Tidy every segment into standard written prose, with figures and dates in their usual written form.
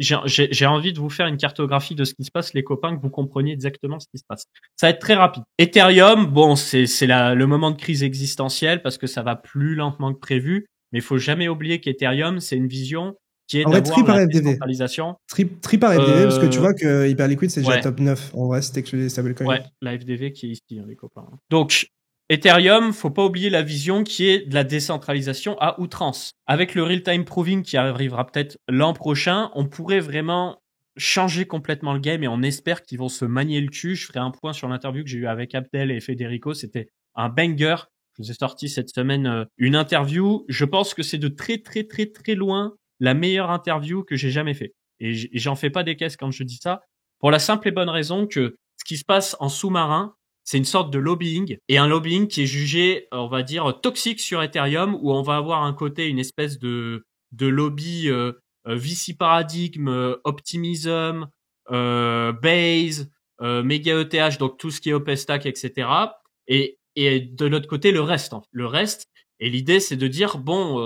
j'ai envie de vous faire une cartographie de ce qui se passe, les copains, que vous compreniez exactement ce qui se passe. Ça va être très rapide. Ethereum, bon, c'est le moment de crise existentielle parce que ça va plus lentement que prévu, mais il faut jamais oublier qu'Ethereum, c'est une vision qui est d'avoir la décentralisation. Tri par FDV, parce que tu vois que Hyperliquid, c'est déjà top 9. En vrai, c'est exclu des stablecoins. Ouais, la FDV qui est ici, les copains. Donc, Ethereum, faut pas oublier la vision qui est de la décentralisation à outrance. Avec le real-time proving qui arrivera peut-être l'an prochain, on pourrait vraiment changer complètement le game et on espère qu'ils vont se manier le cul. Je ferai un point sur l'interview que j'ai eu avec Abdel et Federico. C'était un banger. Je vous ai sorti cette semaine une interview. Je pense que c'est de très, très, très, très loin la meilleure interview que j'ai jamais fait. Et j'en fais pas des caisses quand je dis ça. Pour la simple et bonne raison que ce qui se passe en sous-marin, c'est une sorte de lobbying, et un lobbying qui est jugé, on va dire, toxique sur Ethereum, où on va avoir un côté, une espèce de lobby VC Paradigm, Optimism, Base, Mega ETH, donc tout ce qui est OpenStack, etc. Et de l'autre côté, le reste. Le reste, et l'idée, c'est de dire, bon,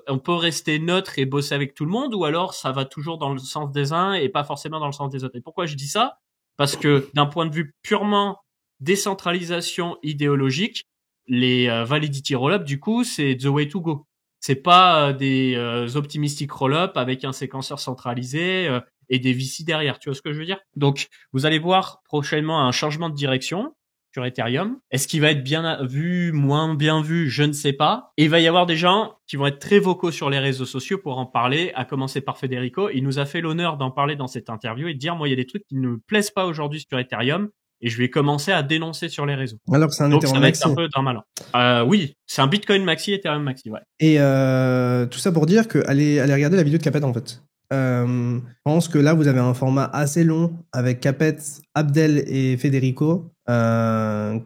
on peut rester neutre et bosser avec tout le monde, ou alors ça va toujours dans le sens des uns et pas forcément dans le sens des autres. Et pourquoi je dis ça? Parce que d'un point de vue purement décentralisation idéologique, les validity roll-up, du coup, c'est the way to go. C'est pas des optimistic roll-up avec un séquenceur centralisé et des VC derrière. Tu vois ce que je veux dire? Donc, vous allez voir prochainement un changement de direction sur Ethereum. Est-ce qu'il va être bien vu, moins bien vu? Je ne sais pas. Et il va y avoir des gens qui vont être très vocaux sur les réseaux sociaux pour en parler, à commencer par Federico. Il nous a fait l'honneur d'en parler dans cette interview et de dire, moi, il y a des trucs qui ne me plaisent pas aujourd'hui sur Ethereum. Et je vais commencer à dénoncer sur les réseaux. Alors que c'est un Donc, Ethereum ça va maxi. être un peu d'un malin. Oui, c'est un Bitcoin maxi, Ethereum maxi, ouais. Et tout ça pour dire que allez regarder la vidéo de Capet, en fait. Je pense que là, vous avez un format assez long avec Capet, Abdel et Federico,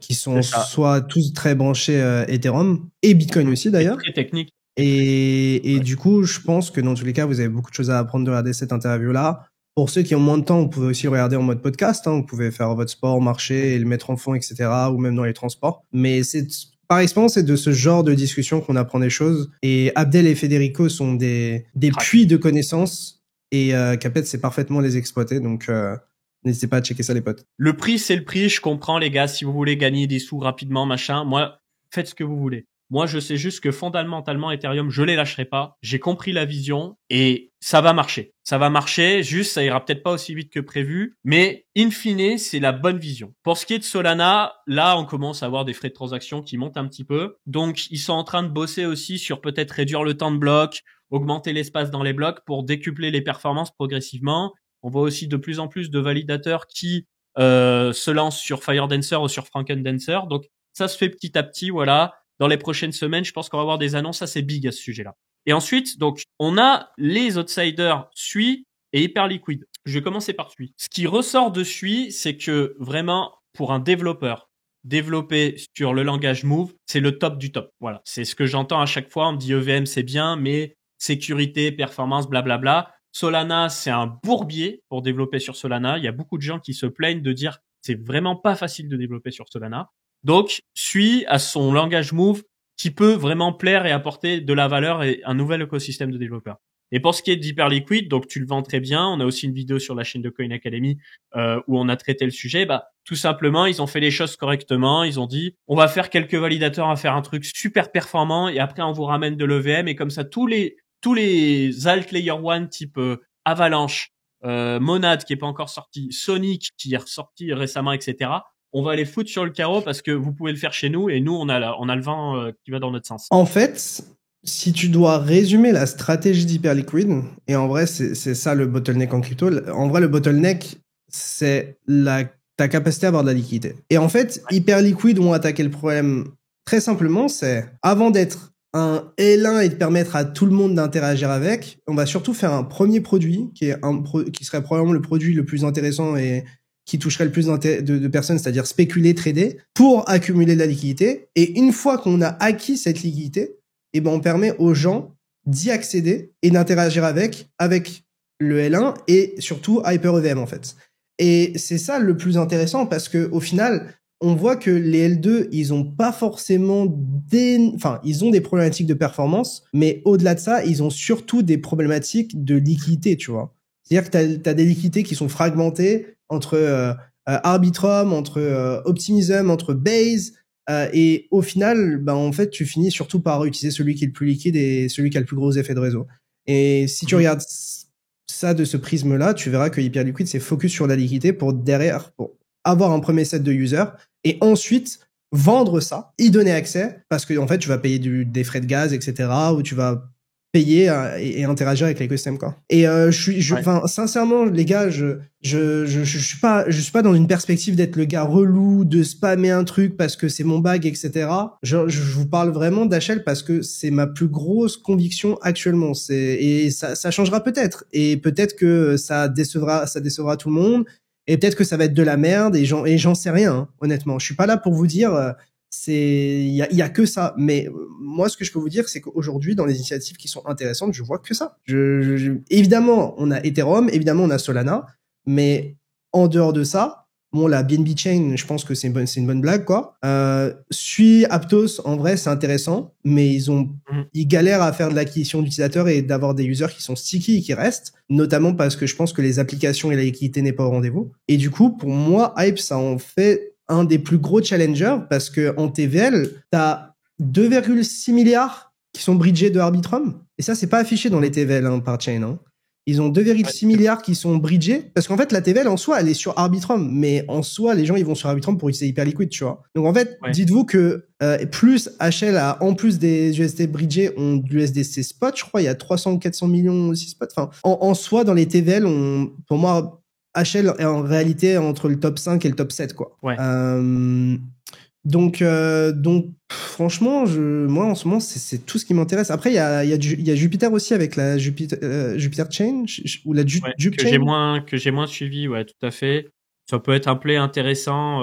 qui sont soit tous très branchés Ethereum, et Bitcoin aussi, d'ailleurs. Très technique. Et du coup, je pense que dans tous les cas, vous avez beaucoup de choses à apprendre de regarder cette interview-là. Pour ceux qui ont moins de temps, vous pouvez aussi le regarder en mode podcast. Vous pouvez faire votre sport, marcher et le mettre en fond, etc. Ou même dans les transports. Mais c'est par expérience, c'est de ce genre de discussion qu'on apprend des choses. Et Abdel et Federico sont des puits de connaissances. Et Capet sait parfaitement les exploiter. Donc, n'hésitez pas à checker ça, les potes. Le prix, c'est le prix. Je comprends, les gars. Si vous voulez gagner des sous rapidement, machin, moi, faites ce que vous voulez. Moi, je sais juste que fondamentalement, Ethereum, je les lâcherai pas. J'ai compris la vision et ça va marcher. Ça va marcher. Juste, ça ira peut-être pas aussi vite que prévu. Mais, in fine, c'est la bonne vision. Pour ce qui est de Solana, là, on commence à avoir des frais de transaction qui montent un petit peu. Donc, ils sont en train de bosser aussi sur peut-être réduire le temps de bloc, augmenter l'espace dans les blocs pour décupler les performances progressivement. On voit aussi de plus en plus de validateurs qui se lancent sur FireDancer ou sur FrankenDancer. Donc, ça se fait petit à petit, voilà. Dans les prochaines semaines, je pense qu'on va avoir des annonces assez big à ce sujet-là. Et ensuite, donc, on a les outsiders Sui et Hyperliquid. Je vais commencer par Sui. Ce qui ressort de Sui, c'est que vraiment, pour un développeur, développer sur le langage Move, c'est le top du top. Voilà. C'est ce que j'entends à chaque fois. On me dit EVM, c'est bien, mais sécurité, performance, blablabla. Solana, c'est un bourbier pour développer sur Solana. Il y a beaucoup de gens qui se plaignent de dire c'est vraiment pas facile de développer sur Solana. Donc, Sui a son langage Move qui peut vraiment plaire et apporter de la valeur et un nouvel écosystème de développeurs. Et pour ce qui est d'Hyperliquid, donc tu le vends très bien. On a aussi une vidéo sur la chaîne de Coin Academy où on a traité le sujet. Tout simplement, ils ont fait les choses correctement. Ils ont dit, on va faire quelques validateurs à faire un truc super performant et après on vous ramène de l'EVM et comme ça tous les alt layer 1 type Avalanche, Monad qui est pas encore sorti, Sonic qui est ressorti récemment, etc. On va les foutre sur le carreau parce que vous pouvez le faire chez nous et nous on a le vent qui va dans notre sens. En fait, si tu dois résumer la stratégie d'Hyperliquid, et en vrai c'est ça le bottleneck en crypto, en vrai le bottleneck c'est ta capacité à avoir de la liquidité. Et en fait, Hyperliquid ont attaqué le problème très simplement, c'est avant d'être un L1 et de permettre à tout le monde d'interagir avec, on va surtout faire un premier produit qui serait probablement le produit le plus intéressant et qui toucherait le plus de personnes, c'est-à-dire spéculer, trader, pour accumuler de la liquidité. Et une fois qu'on a acquis cette liquidité, on permet aux gens d'y accéder et d'interagir avec le L1 et surtout HyperEVM en fait. Et c'est ça le plus intéressant parce que au final, on voit que les L2, ils ont pas forcément ils ont des problématiques de performance, mais au-delà de ça, ils ont surtout des problématiques de liquidité, tu vois. C'est-à-dire que t'as des liquidités qui sont fragmentées entre Arbitrum, entre Optimism, entre Base, et au final, bah, en fait, tu finis surtout par utiliser celui qui est le plus liquide et celui qui a le plus gros effet de réseau. Et si tu regardes ça de ce prisme-là, tu verras que Hyperliquid c'est focus sur la liquidité pour avoir un premier set de users et ensuite vendre ça, y donner accès, parce que en fait, tu vas payer des frais de gaz, etc., ou tu vas payer et interagir avec l'écosystème, quoi. Et sincèrement, les gars, je suis pas dans une perspective d'être le gars relou, de spammer un truc parce que c'est mon bag, etc. Je vous parle vraiment d'HL parce que c'est ma plus grosse conviction actuellement. Et ça changera peut-être. Et peut-être que ça décevra tout le monde. Et peut-être que ça va être de la merde et j'en sais rien, hein, honnêtement. Je suis pas là pour vous dire, il y a que ça. Mais moi, ce que je peux vous dire, c'est qu'aujourd'hui, dans les initiatives qui sont intéressantes, je vois que ça. Évidemment, on a Ethereum, évidemment, on a Solana, mais en dehors de ça, bon, la BNB Chain, je pense que c'est une bonne blague, quoi. Suis Aptos, en vrai, c'est intéressant, mais ils galèrent à faire de l'acquisition d'utilisateurs et d'avoir des users qui sont sticky et qui restent, notamment parce que je pense que les applications et la liquidité n'est pas au rendez-vous. Et du coup, pour moi, Hype, ça en fait un des plus gros challengers parce que en TVL, t'as 2,6 milliards qui sont bridgés de Arbitrum. Et ça, c'est pas affiché dans les TVL, hein, par chain, hein. Ils ont 2,6 milliards qui sont bridgés parce qu'en fait la TVL en soi elle est sur Arbitrum, mais en soi les gens ils vont sur Arbitrum pour utiliser Hyperliquid, tu vois. Donc en fait dites-vous que plus HL a en plus des USD bridgés ont du USDC spot, je crois il y a 300 ou 400 millions aussi spot. Enfin en soi dans les TVL pour moi HL est en réalité entre le top 5 et le top 7, quoi. Ouais. Donc franchement, moi en ce moment c'est tout ce qui m'intéresse. Après il y a Jupiter aussi avec la Jupiter Chain ou la Jup Chain que j'ai moins suivi, ouais, tout à fait. Ça peut être un play intéressant,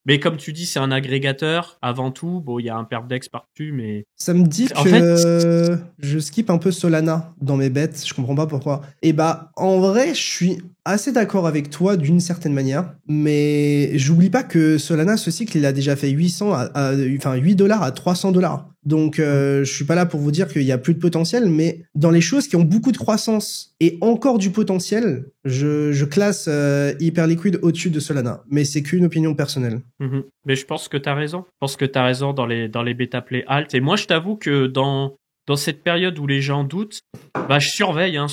mais comme tu dis, c'est un agrégateur avant tout. Bon, il y a un perf-dex par-dessus, mais ça me dit que je skip un peu Solana dans mes bets, je comprends pas pourquoi. Et bah en vrai, je suis assez d'accord avec toi d'une certaine manière, mais j'oublie pas que Solana, ce cycle, il a déjà fait 8 $, à 300 $. Donc, je suis pas là pour vous dire qu'il y a plus de potentiel, mais dans les choses qui ont beaucoup de croissance et encore du potentiel, je classe Hyperliquid au-dessus de Solana. Mais c'est qu'une opinion personnelle. Mais je pense que t'as raison. Je pense que t'as raison dans les bêta play alt. Et moi, je t'avoue que dans cette période où les gens doutent, bah, je surveille, hein,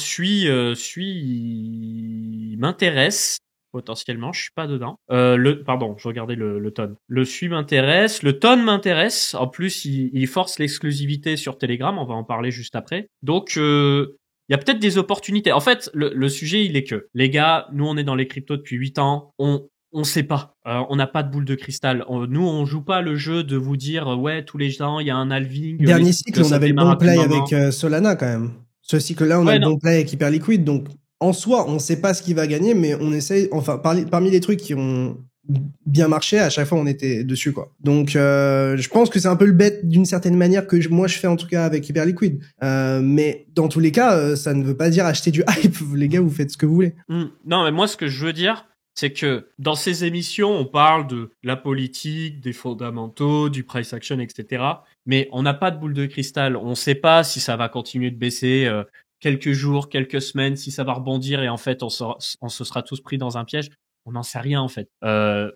m'intéresse. Potentiellement, je suis pas dedans. Pardon, je regardais le ton. Le SUI m'intéresse, le ton m'intéresse. En plus, il force l'exclusivité sur Telegram. On va en parler juste après. Donc, il y a peut-être des opportunités. En fait, le sujet, il est que, les gars, nous, on est dans les cryptos depuis 8 ans. On sait pas. On n'a pas de boule de cristal. Nous, on joue pas le jeu de vous dire, ouais, tous les ans, il y a un halving. Dernier cycle, on avait le bon play avec Solana quand même. Ce cycle-là, on a le bon play avec Hyperliquid. Donc, en soi, on sait pas ce qui va gagner, mais on essaye, enfin, parmi les trucs qui ont bien marché, à chaque fois, on était dessus, quoi. Donc, je pense que c'est un peu le bet d'une certaine manière que moi, je fais en tout cas avec Hyperliquid. Mais dans tous les cas, ça ne veut pas dire acheter du hype. Les gars, vous faites ce que vous voulez. Non, mais moi, ce que je veux dire, c'est que dans ces émissions, on parle de la politique, des fondamentaux, du price action, etc. Mais on n'a pas de boule de cristal. On ne sait pas si ça va continuer de baisser quelques jours, quelques semaines, si ça va rebondir et en fait, on se sera tous pris dans un piège. On n'en sait rien en fait.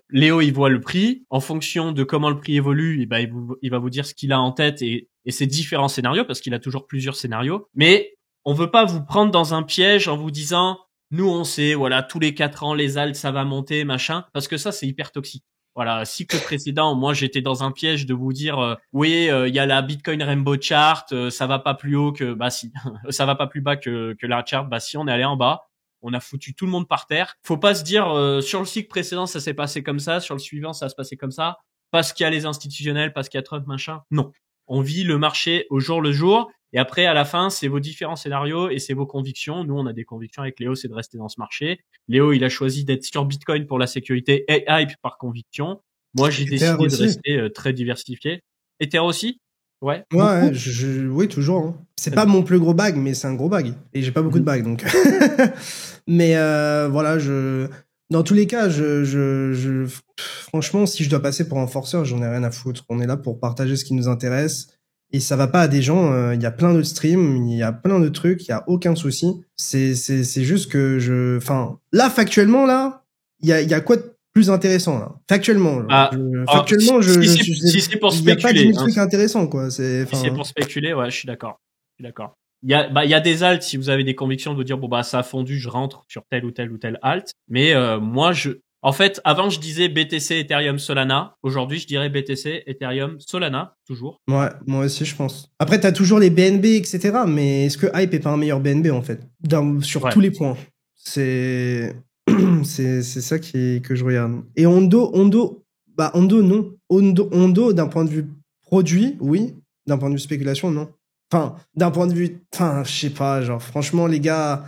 Léo, il voit le prix. En fonction de comment le prix évolue, et ben, il va vous dire ce qu'il a en tête et ses différents scénarios, parce qu'il a toujours plusieurs scénarios. Mais on veut pas vous prendre dans un piège en vous disant... Nous, on sait, voilà, tous les 4 ans, les alts, ça va monter, machin, parce que ça, c'est hyper toxique. Voilà, cycle précédent, moi, j'étais dans un piège de vous dire, oui, il y a la Bitcoin Rainbow Chart, ça va pas plus haut que, bah si, ça va pas plus bas que la chart, bah si, on est allé en bas, on a foutu tout le monde par terre. Faut pas se dire, sur le cycle précédent, ça s'est passé comme ça, sur le suivant, ça va se passer comme ça, parce qu'il y a les institutionnels, parce qu'il y a Trump, machin. Non. On vit le marché au jour le jour. Et après, à la fin, c'est vos différents scénarios et c'est vos convictions. Nous, on a des convictions avec Léo, c'est de rester dans ce marché. Léo, il a choisi d'être sur Bitcoin pour la sécurité et hype par conviction. Moi, j'ai décidé de rester très diversifié. Ether aussi? Ouais. Ouais, oui, toujours. Hein. C'est pas mon plus gros bag, mais c'est un gros bag. Et j'ai pas beaucoup de bags, donc. Mais voilà, dans tous les cas, franchement, si je dois passer pour un forceur, j'en ai rien à foutre. On est là pour partager ce qui nous intéresse. Et ça va pas à des gens, il y a plein de streams, il y a plein de trucs, il y a aucun souci. C'est juste que enfin, là, factuellement, là, il y a quoi de plus intéressant, là? Factuellement, factuellement, si c'est pour il y a pas 10 spéculer, 000 trucs intéressants, quoi. Si c'est pour spéculer, ouais, je suis d'accord. Il y a des alts, si vous avez des convictions de vous dire, bon, bah, ça a fondu, je rentre sur tel ou tel ou tel alt. Mais, en fait, avant, je disais BTC, Ethereum, Solana. Aujourd'hui, je dirais BTC, Ethereum, Solana, toujours. Ouais, moi aussi, je pense. Après, t'as toujours les BNB, etc. Mais est-ce que Hype est pas un meilleur BNB, en fait? Sur tous les points. C'est ça que je regarde. Et Hondo, non. Hondo, d'un point de vue produit, oui. D'un point de vue spéculation, non. Enfin, d'un point de vue, je sais pas, genre, franchement, les gars,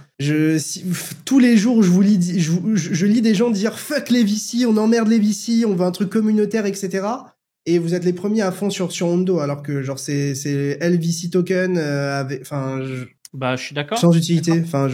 tous les jours, je lis des gens dire fuck les VC, on emmerde les VC, on veut un truc communautaire, etc. Et vous êtes les premiers à fond sur Hondo, alors que, genre, c'est LVC token, bah, je suis d'accord. sans utilité. Enfin,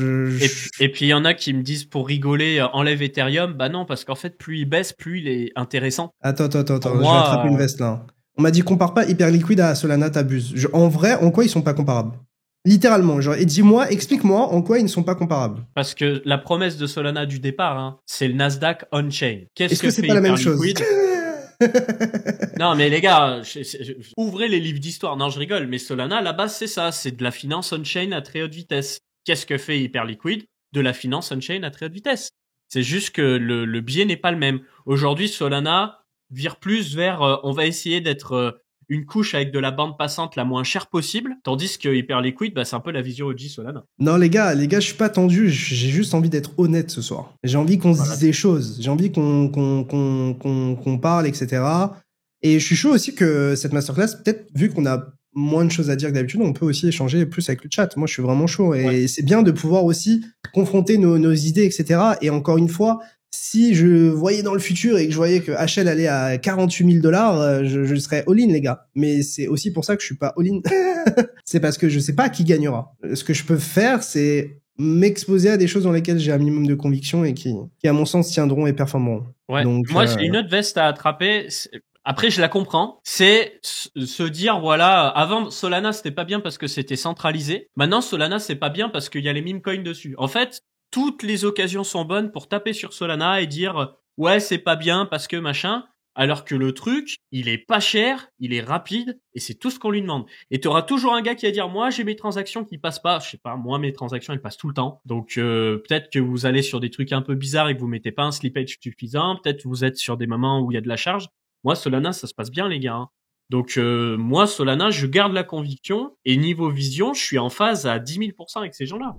Et puis, il y en a qui me disent pour rigoler, enlève Ethereum. Bah non, parce qu'en fait, plus il baisse, plus il est intéressant. Attends, je vais attraper une veste, là. On m'a dit compare pas Hyperliquid à Solana, t'abuses. En vrai, en quoi ils sont pas comparables? Littéralement, genre, et dis-moi, explique-moi en quoi ils ne sont pas comparables. Parce que la promesse de Solana du départ, hein, c'est le Nasdaq on-chain. Est-ce que c'est pas la même chose? Non, mais les gars, ouvrez les livres d'histoire. Non, je rigole, mais Solana, à la base, c'est ça. C'est de la finance on-chain à très haute vitesse. Qu'est-ce que fait Hyperliquid? De la finance on-chain à très haute vitesse. C'est juste que le biais n'est pas le même. Aujourd'hui, Solana vire plus vers, on va essayer d'être une couche avec de la bande passante la moins chère possible, tandis que Hyperliquid, bah, c'est un peu la vision OG Solana. Non, les gars, je suis pas tendu, j'ai juste envie d'être honnête ce soir. J'ai envie qu'on se dise des choses, j'ai envie qu'on parle, etc. Et je suis chaud aussi que cette masterclass, peut-être, vu qu'on a moins de choses à dire que d'habitude, on peut aussi échanger plus avec le chat. Moi, je suis vraiment chaud. Et c'est bien de pouvoir aussi confronter nos idées, etc. Et encore une fois, si je voyais dans le futur et que je voyais que HL allait à 48 000 $, je serais all-in, les gars. Mais c'est aussi pour ça que je suis pas all-in. C'est parce que je sais pas qui gagnera. Ce que je peux faire, c'est m'exposer à des choses dans lesquelles j'ai un minimum de conviction et qui à mon sens, tiendront et performeront. Ouais. Donc, moi, j'ai une autre veste à attraper. Après, je la comprends. C'est se dire, voilà, avant, Solana, c'était pas bien parce que c'était centralisé. Maintenant, Solana, c'est pas bien parce qu'il y a les meme coins dessus. En fait, toutes les occasions sont bonnes pour taper sur Solana et dire, ouais, c'est pas bien parce que machin. Alors que le truc, il est pas cher, il est rapide, et c'est tout ce qu'on lui demande. Et tu auras toujours un gars qui va dire, moi, j'ai mes transactions qui passent pas. Je sais pas, moi, mes transactions, elles passent tout le temps. Donc, peut-être que vous allez sur des trucs un peu bizarres et que vous mettez pas un slippage suffisant. Peut-être que vous êtes sur des moments où il y a de la charge. Moi, Solana, ça se passe bien, les gars. Hein. Donc, moi, Solana, je garde la conviction. Et niveau vision, je suis en phase à 10 000% avec ces gens-là.